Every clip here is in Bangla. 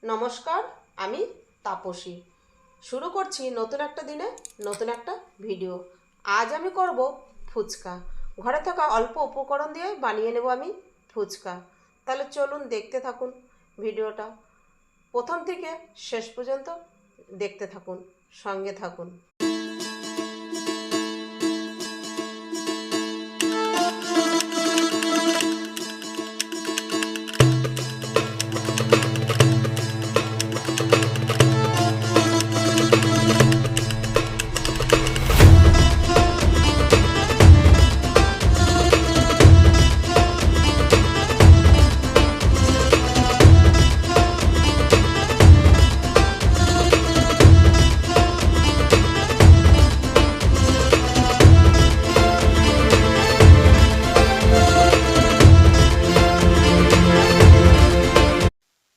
নমস্কার, আমি তাপসী। শুরু করছি নতুন একটা দিনে নতুন একটা ভিডিও। আজ আমি করব ফুচকা। ঘরে থাকা অল্প উপকরণ দিয়ে বানিয়ে নেব আমি ফুচকা। তাহলে চলুন দেখতে থাকুন ভিডিওটা, প্রথম থেকে শেষ পর্যন্ত দেখতে থাকুন, সঙ্গে থাকুন।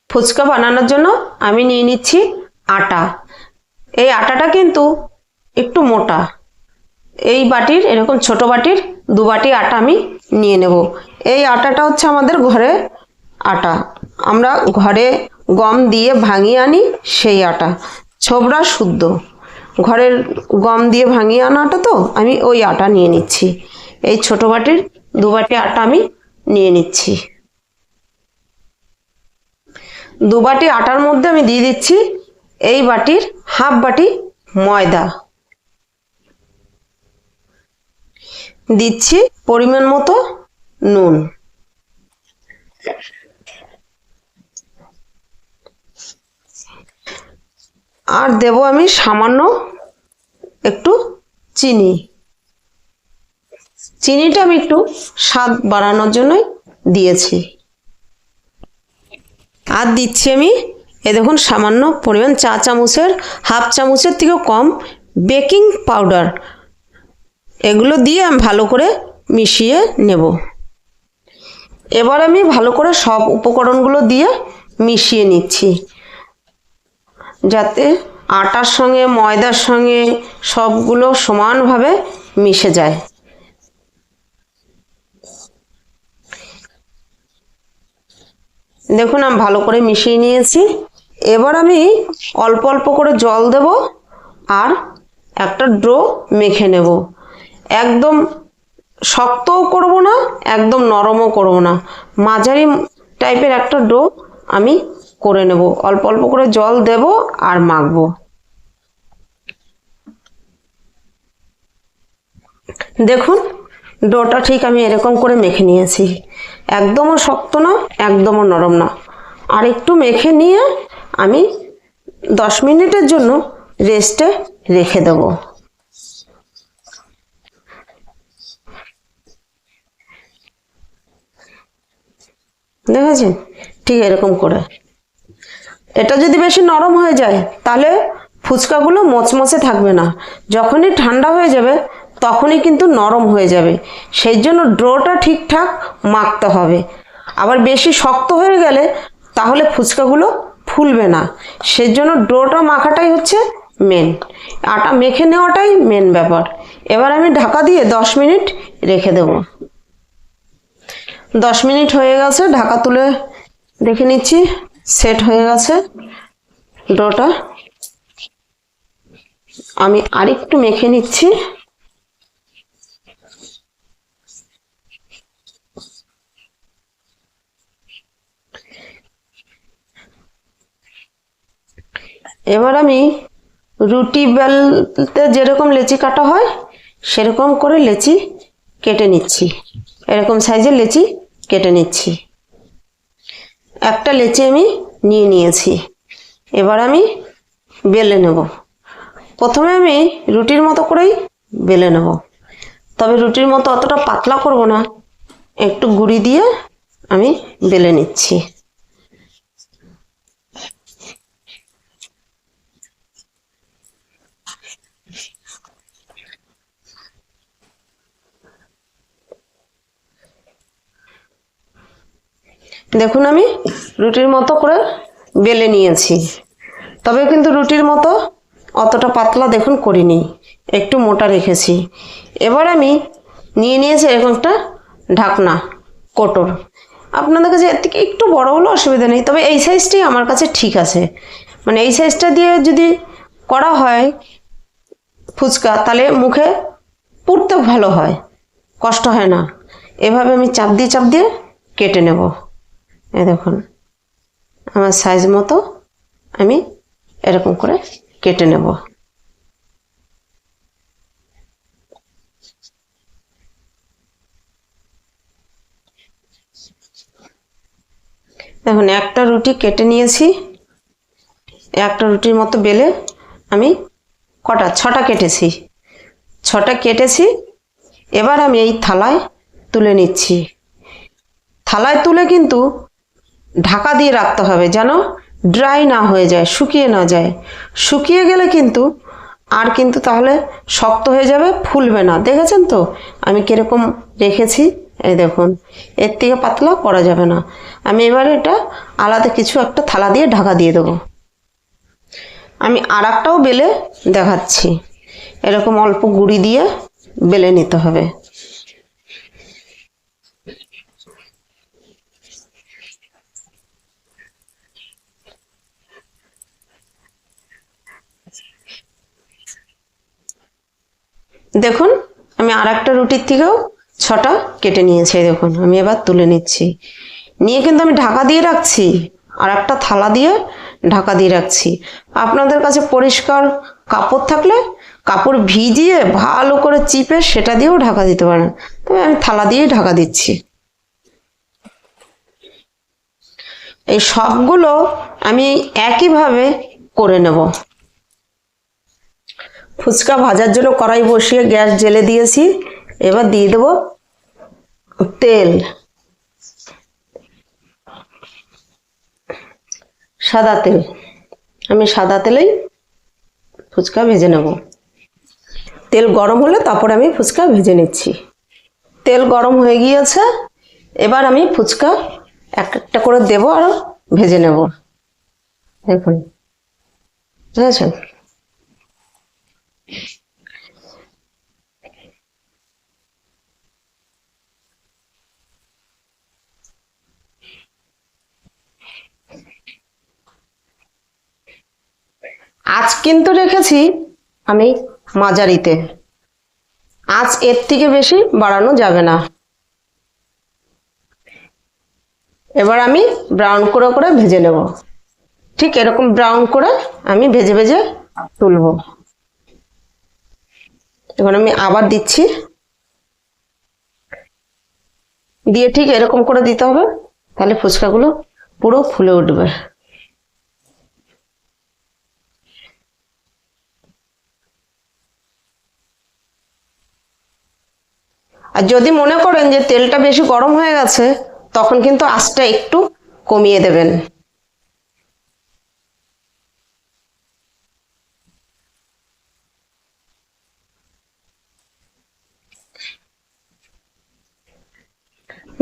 ফুচকা বানানোর জন্য আমি নিয়ে নিচ্ছি আটা। এই আটাটা কিন্তু একটু মোটা। এই বাটির এরকম ছোট বাটির 2 বাটি আটা আমি নিয়ে নেব। এই আটাটা হচ্ছে আমাদের ঘরে আটা, আমরা ঘরে গম দিয়ে ভাঙিয়ে আনি সেই আটা, ছোবড়া শুদ্ধ ঘরের গম দিয়ে ভাঙিয়ে আনা আটা, তো আমি ওই আটা নিয়ে নিচ্ছি। এই ছোট বাটির 2 বাটি আটা আমি নিয়ে নিচ্ছি। 2 বাটি আটার মধ্যে আমি দিয়ে দিচ্ছি এই বাটির হাফ বাটি ময়দা, দিচ্ছি পরিমাণ মতো নুন, আর দেব আমি সামান্য একটু চিনি। চিনিটা আমি একটু স্বাদ বাড়ানোর জন্যই দিয়েছি। আর দিচ্ছি আমি দেখুন সামান্য পরিমাণ হাফ চামচের থেকেও কম বেকিং পাউডার। এগুলো দিয়ে আমি ভালো করে মিশিয়ে নেব। এবার আমি ভালো করে সব উপকরণগুলো দিয়ে মিশিয়ে নিচ্ছি, যাতে আটার সঙ্গে ময়দার সঙ্গে সবগুলো সমানভাবে মিশে যায়। দেখুন আমি ভালো করে মিশিয়ে নিয়েছি। এবার আমি অল্প অল্প করে জল দেব আর একটা ডো মেখে নেব। একদম শক্তও করব না, একদম নরমও করব না, মাঝারি টাইপের একটা ডো আমি করে নেব। অল্প অল্প করে জল দেব আর মাখবো। দেখুন ডোটা ঠিক আমি এরকম করে মেখে নিয়েছি। একদমও শক্ত না, একদমও নরম না। আর একটু মেখে নিয়ে আমি 10 মিনিটের জন্য রেস্টে রেখে দেব। দেখেছেন ঠিক এরকম করে। এটা যদি বেশি নরম হয়ে যায় তাহলে ফুচকাগুলো মচমচে থাকবে না। যখনই ঠান্ডা হয়ে যাবে তখনই কিন্তু নরম হয়ে যাবে। সেই জন্য ডোটা ঠিকঠাক মাখতে হবে। আবার বেশি শক্ত হয়ে গেলে তাহলে ফুচকাগুলো ফুলবে না। সেই জন্য ডোটা মাখাটাই হচ্ছে মেন, আটা মেখে নেওয়াটাই মেন ব্যাপার। এবার আমি ঢাকা দিয়ে 10 মিনিট রেখে দেব। 10 মিনিট হয়ে গেছে, ঢাকা তুলে দেখে নিচ্ছি সেট হয়ে গেছে ডোটা। আমি আরেকটু মেখে নিচ্ছি। এবার আমি রুটি বেলতে যেরকম লেচি কাটা হয় সেরকম করে লেচি কেটে নিচ্ছি। এরকম সাইজের লেচি কেটে নিচ্ছি। একটা লেচি আমি নিয়ে নিয়েছি। এবার আমি বেলে নেব। প্রথমে আমি রুটির মতো করেই বেলে নেব, তবে রুটির মতো অতটা পাতলা করব না, একটু গুঁড়ি দিয়ে আমি বেলে নিচ্ছি। দেখুন আমি রুটির মতো করে বেলে নিয়েছি, তবে কিন্তু রুটির মতো অতটা পাতলা দেখুন করিনি, একটু মোটা রেখেছি। এবার আমি নিয়ে নিয়েছি এরকম একটা ঢাকনা কোটর। আপনাদের কাছে এর থেকে একটু বড় হলে অসুবিধা নেই, তবে এই সাইজটাই আমার কাছে ঠিক আছে। মানে এই সাইজটা দিয়ে যদি করা হয় ফুচকা, তাহলে মুখে পুরতে ভালো হয়, কষ্ট হয় না। এভাবে আমি চাপ দিয়ে কেটে নেব। এই দেখুন আমার সাইজ মতো আমি এরকম করে কেটে নেব। দেখুন একটা রুটি কেটে নিয়েছি, একটা রুটির মতো বেলে আমি ছটা কেটেছি, এবার আমি এই থালায় তুলে নিচ্ছি। থালায় তুলে কিন্তু ঢাকা দিয়ে রাখতে হবে যেন ড্রাই না হয়ে যায়, শুকিয়ে না যায়। শুকিয়ে গেলে কিন্তু তাহলে শক্ত হয়ে যাবে, ফুলবে না। দেখেছেন তো আমি কিরকম রেখেছি, এই দেখুন এর থেকে পাতলা করা যাবে না। আমি এবারে এটা আলাদা কিছু একটা থালা দিয়ে ঢাকা দিয়ে দেবো। আমি আর একটাও বেলে দেখাচ্ছি। এরকম অল্প গুঁড়ি দিয়ে বেলে নিতে হবে। দেখুন আমি আর একটা রুটির থেকেও 6টা কেটে নিয়েছি। দেখুন আমি এবার তুলে নিচ্ছি, নিয়ে কিন্তু আমি ঢাকা দিয়ে রাখছি, আর একটা থালা দিয়ে ঢাকা দিয়ে রাখছি। আপনাদের কাছে পরিষ্কার কাপড় থাকলে কাপড় ভিজিয়ে ভালো করে চিপে সেটা দিয়েও ঢাকা দিতে পারেন, তবে আমি থালা দিয়েই ঢাকা দিচ্ছি। এই সবগুলো আমি একইভাবে করে নেব। ফুচকা ভাজার জন্য কড়াই বসিয়ে গ্যাস জ্বেলে দিয়েছি। এবার দিয়ে দেব তেল, সাদা তেল। আমি সাদা তেলেই ফুচকা ভেজে নেব। তেল গরম হলে তারপর আমি ফুচকা ভেজে নিচ্ছি। তেল গরম হয়ে গিয়েছে, এবার আমি ফুচকা এক একটা করে দেব আর ভেজে নেব। দেখুন বুঝেছেন? আঁচ কিন্তু রেখেছি আমি মাঝারিতে, আঁচ এর থেকে বেশি বাড়ানো যাবে না। এবার আমি ব্রাউন করে ভেজে নেব। ঠিক এরকম ব্রাউন করে আমি ভেজে তুলব। এখন আমি আবার দিচ্ছি, দিয়ে ঠিক এরকম করে দিতে হবে, তাহলে ফুচকাগুলো পুরো ফুলে উঠবে। আর যদি মনে করেন যে তেলটা বেশি গরম হয়ে গেছে, তখন কিন্তু আঁচটা একটু কমিয়ে দেবেন।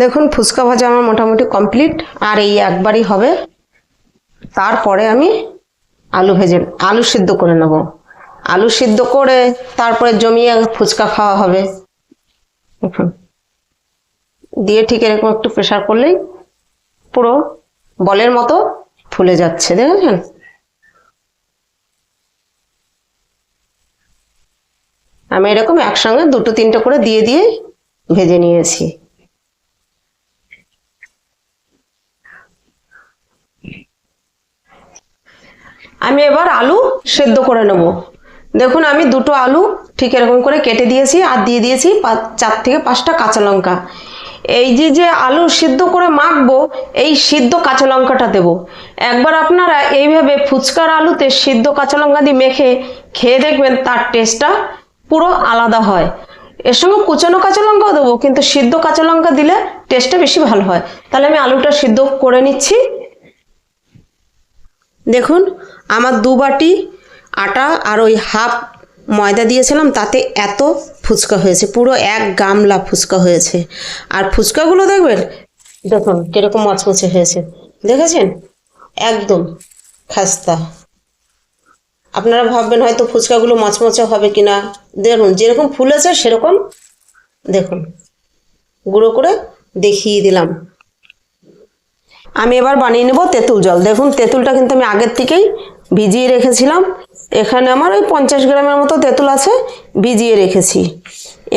দেখুন ফুচকা ভাজা আমার মোটামুটি কমপ্লিট, আর এই একবারই হবে। তারপরে আমি আলু সিদ্ধ করে নেব। আলু সিদ্ধ করে তারপরে জমিয়ে ফুচকা খাওয়া হবে। দিয়ে ঠিক এরকম একটু প্রেসার করলেই পুরো বলের মতো ফুলে যাচ্ছে, দেখেছেন? আমি এরকম একসঙ্গে 2-3টে করে দিয়ে ভেজে নিয়েছি। আমি এবার আলু সেদ্ধ করে নেব। দেখুন আমি 2টো আলু ঠিক এরকম করে কেটে দিয়েছি, আর দিয়ে দিয়েছি 4 থেকে 5টা কাঁচা লঙ্কা। এই যে আলু সিদ্ধ করে মাখবো, এই সিদ্ধ কাঁচা লঙ্কাটা দেব। একবার আপনারা এইভাবে ফুচকার আলুতে সিদ্ধ কাঁচা লঙ্কা দিয়ে মেখে খেয়ে দেখবেন, তার টেস্টটা পুরো আলাদা হয়। এর সঙ্গে কুচানো কাঁচা লঙ্কাও দেবো, কিন্তু সিদ্ধ কাঁচা লঙ্কা দিলে টেস্টটা বেশি ভালো হয়। তাহলে আমি আলুটা সিদ্ধ করে নিচ্ছি। দেখুন আমার 2 বাটি আটা আর ওই হাফ ময়দা দিয়েছিলাম, তাতে এত ফুচকা হয়েছে, পুরো 1 গামলা ফুচকা হয়েছে। আর ফুচকাগুলো দেখবেন, দেখুন কিরকম মচমচে হয়েছে, দেখেছেন? একদম খাস্তা। আপনারা ভাববেন হয়তো ফুচকাগুলো মচমচে হবে কিনা, দেখুন যেরকম ফুলেছে সেরকম। দেখুন গুঁড়ো করে দেখিয়ে দিলাম, আমি এবার বানিয়ে নেব তেঁতুল জল। দেখুন তেঁতুলটা কিন্তু আমি আগের থেকেই ভিজিয়ে রেখেছিলাম। এখানে আমার ওই 50 গ্রামের মতো তেঁতুল আছে, ভিজিয়ে রেখেছি।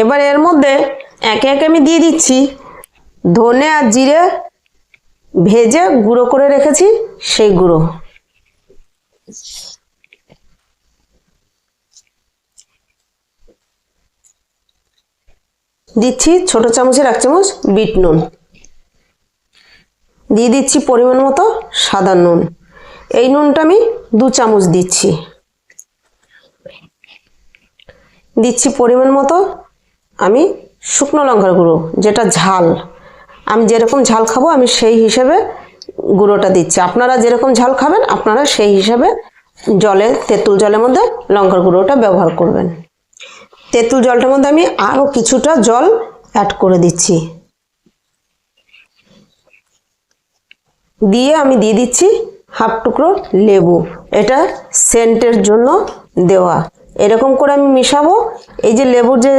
এবার এর মধ্যে একে একে আমি দিয়ে দিচ্ছি ধনে আর জিরে ভেজে গুঁড়ো করে রেখেছি, সেই গুঁড়ো। দিচ্ছি ছোট চামচের 1 চামচ বিট নুন। দিয়ে দিচ্ছি পরিমাণ মতো সাদা নুন। এই নুনটা আমি 2 চামচ দিচ্ছি। দিচ্ছি পরিমাণ মতো আমি শুকনো লঙ্কার গুঁড়ো, যেটা ঝাল, আমি যেরকম ঝাল খাবো আমি সেই হিসেবে গুঁড়োটা দিচ্ছি। আপনারা যেরকম ঝাল খাবেন আপনারা সেই হিসাবে তেঁতুল জলের মধ্যে লঙ্কার গুঁড়োটা ব্যবহার করবেন। তেঁতুল জলটার মধ্যে আমি আরও কিছুটা জল অ্যাড করে দিচ্ছি। দিয়ে আমি দিয়ে দিচ্ছি হাফ টুকরো লেবু, এটা সেন্টের জন্য দেওয়া। এরকম করে আমি মিশাবো। এই যে লেবুর যে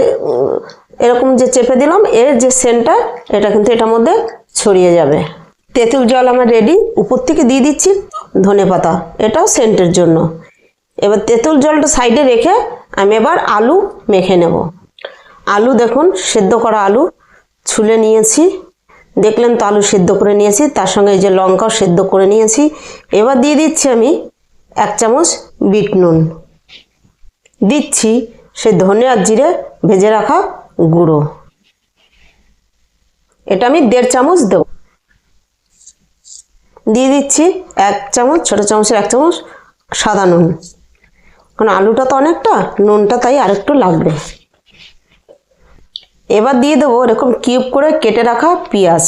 এরকম যে চেপে দিলাম, এর যে সেন্টটা এটা কিন্তু এটার মধ্যে ছড়িয়ে যাবে। তেঁতুল জল আমার রেডি। উপর থেকে দিয়ে দিচ্ছি ধনেপাতা, এটাও সেন্টের জন্য। এবার তেঁতুল জলটা সাইডে রেখে আমি এবার আলু মেখে নেব। আলু দেখুন সেদ্ধ করা আলু ছুলে নিয়েছি, দেখলেন তো আলু সেদ্ধ করে নিয়েছি, তার সঙ্গে এই যে লঙ্কাও সেদ্ধ করে নিয়েছি। এবার দিয়ে দিচ্ছি আমি 1 চামচ বিট নুন, দিচ্ছি সে ধনে আর জিরে ভেজে রাখা গুঁড়ো, এটা আমি 1.5 চামচ দেব। দিয়ে দিচ্ছি 1 চামচ, ছোট চামচের 1 চামচ সাদা নুন, কারণ আলুটা তো অনেকটা, নুনটা তাই আরেকটু লাগবে। এবার দিয়ে দেবো এরকম কিউব করে কেটে রাখা পেঁয়াজ।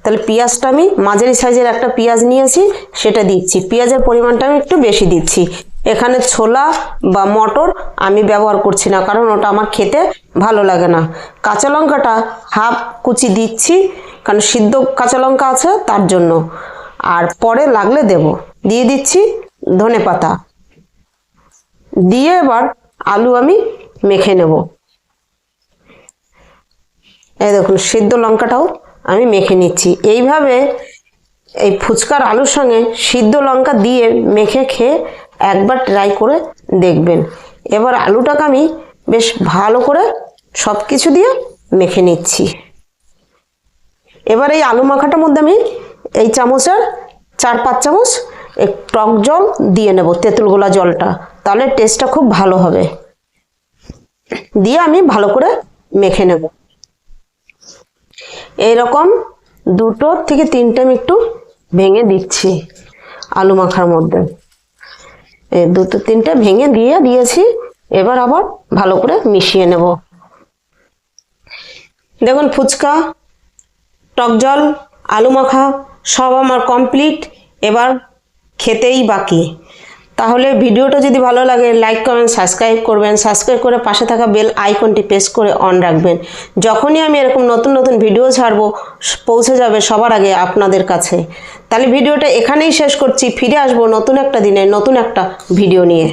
তাহলে পেঁয়াজটা আমি মাঝারি সাইজের একটা পেঁয়াজ নিয়েছি, সেটা দিচ্ছি। পেঁয়াজের পরিমাণটা আমি একটু বেশি দিচ্ছি। এখানে ছোলা বা মটর আমি ব্যবহার করছি না, কারণ ওটা আমার খেতে ভালো লাগে না। কাঁচা লঙ্কাটা হাফ কুচি দিচ্ছি, কারণ সিদ্ধ কাঁচা লঙ্কা আছে তার জন্য, আর পরে লাগলে দেব। দিয়ে দিচ্ছি ধনেপাতা, দিয়ে এবার আলু আমি মেখে নেব। এই দেখুন সিদ্ধ লঙ্কাটাও আমি মেখে নিচ্ছি। এইভাবে এই ফুচকার আলুর সঙ্গে সিদ্ধ লঙ্কা দিয়ে মেখে খেয়ে একবার ট্রাই করে দেখবেন। এবার আলুটাকে আমি বেশ ভালো করে সব কিছু দিয়ে মেখে নিচ্ছি। এবার এই আলু মাখাটার মধ্যে আমি এই চামচের 4-5 চামচ টক জল দিয়ে নেব, তেঁতুল গোলা জলটা, তাহলে টেস্টটা খুব ভালো হবে। দিয়ে আমি ভালো করে মেখে নেব। এইরকম 2 থেকে 3টে আমি একটু ভেঙে দিচ্ছি আলু মাখার মধ্যে। এই 2-3টে ভেঙে দিয়েছি। এবার আবার ভালো করে মিশিয়ে নেব। দেখুন ফুচকা, টক জল, আলু মাখা সব আমার কমপ্লিট। এবার খেতেই বাকি। তাহলে ভিডিওটা যদি ভালো লাগে লাইক কমেন্ট সাবস্ক্রাইব করবেন, সাবস্ক্রাইব করে পাশে থাকা বেল আইকনটি প্রেস করে অন রাখবেন। যখনই আমি এরকম নতুন নতুন ভিডিও ছাড়বো পৌঁছে যাবে সবার আগে আপনাদের কাছে। তাহলে ভিডিওটা এখানেই শেষ করছি, ফিরে আসবো নতুন একটা দিনে নতুন একটা ভিডিও নিয়ে।